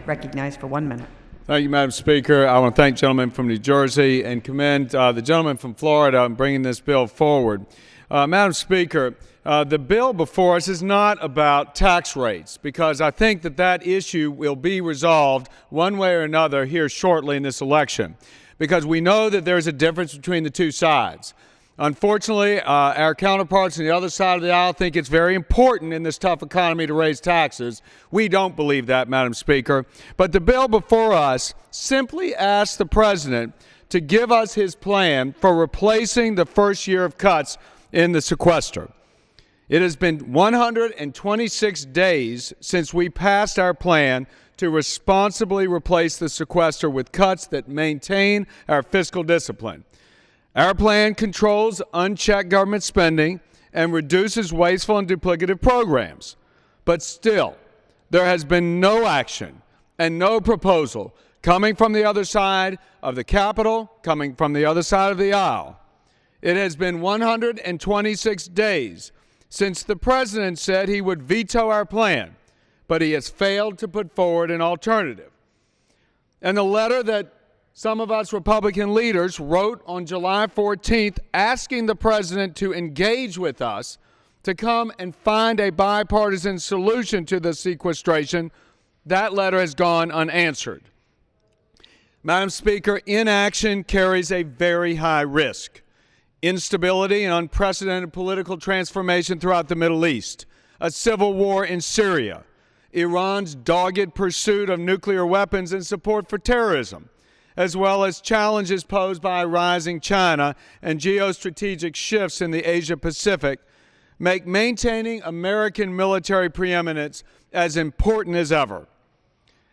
Recognized for 1 minute. Thank you, Madam Speaker. I want to thank the gentleman from New Jersey and commend the gentleman from Florida on bringing this bill forward. Madam Speaker, the bill before us is not about tax rates, because I think that issue will be resolved one way or another here shortly in this election, because we know that there's a difference between the two sides. Unfortunately, our counterparts on the other side of the aisle think it's very important in this tough economy to raise taxes. We don't believe that, Madam Speaker. But the bill before us simply asks the President to give us his plan for replacing the first year of cuts in the sequester. It has been 126 days since we passed our plan to responsibly replace the sequester with cuts that maintain our fiscal discipline. Our plan controls unchecked government spending and reduces wasteful and duplicative programs. But still, there has been no action and no proposal coming from the other side of the Capitol, coming from the other side of the aisle. It has been 126 days since the President said he would veto our plan, but he has failed to put forward an alternative. And the letter that some of us Republican leaders wrote on July 14th asking the President to engage with us to come and find a bipartisan solution to the sequestration, that letter has gone unanswered. Madam Speaker, inaction carries a very high risk. Instability and unprecedented political transformation throughout the Middle East, a civil war in Syria, Iran's dogged pursuit of nuclear weapons and support for terrorism, as well as challenges posed by rising China and geostrategic shifts in the Asia-Pacific, make maintaining American military preeminence as important as ever.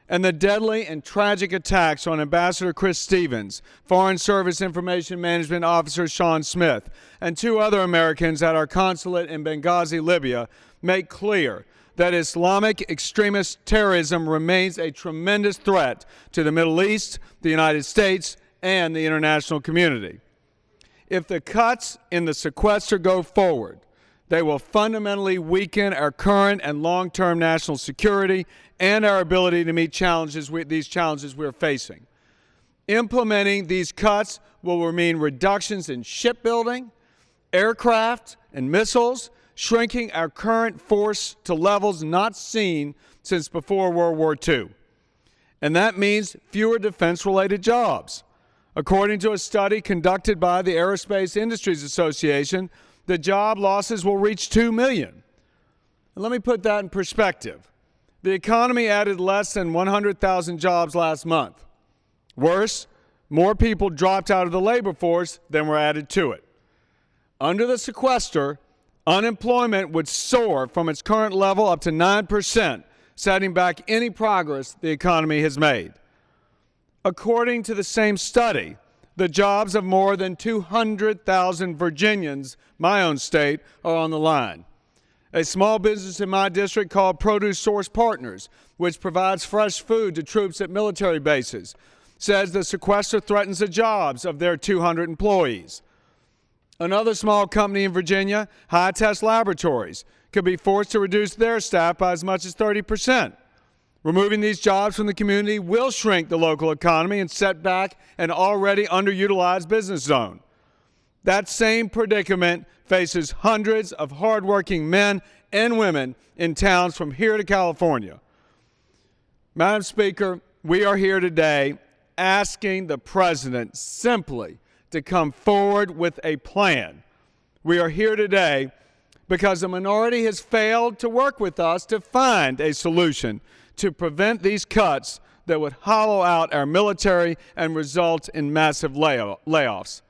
And the deadly and tragic attacks on Ambassador Chris Stevens, Foreign Service Information Management Officer Sean Smith, and 2 other Americans at our consulate in Benghazi, Libya, make clear that Islamic extremist terrorism remains a tremendous threat to the Middle East, the United States, and the international community. If the cuts in the sequester go forward, they will fundamentally weaken our current and long-term national security and our ability to meet these challenges we're facing. Implementing these cuts will mean reductions in shipbuilding, aircraft, and missiles, shrinking our current force to levels not seen since before World War II. And that means fewer defense-related jobs. According to a study conducted by the Aerospace Industries Association, the job losses will reach 2 million. And let me put that in perspective. The economy added less than 100,000 jobs last month. Worse, more people dropped out of the labor force than were added to it. Under the sequester, unemployment would soar from its current level up to 9%, setting back any progress the economy has made. According to the same study, the jobs of more than 200,000 Virginians, my own state, are on the line. A small business in my district called Produce Source Partners, which provides fresh food to troops at military bases, says the sequester threatens the jobs of their 200 employees. Another small company in Virginia, High Test Laboratories, could be forced to reduce their staff by as much as 30%. Removing these jobs from the community will shrink the local economy and set back an already underutilized business zone. That same predicament faces hundreds of hardworking men and women in towns from here to California. Madam Speaker, we are here today asking the President simply to come forward with a plan. We are here today because the minority has failed to work with us to find a solution to prevent these cuts that would hollow out our military and result in massive layoffs.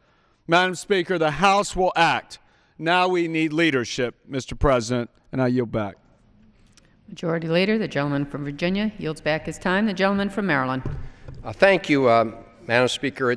Madam Speaker, the House will act. Now we need leadership, Mr. President, and I yield back. Majority Leader, the gentleman from Virginia, yields back his time. The gentleman from Maryland. Thank you, Madam Speaker.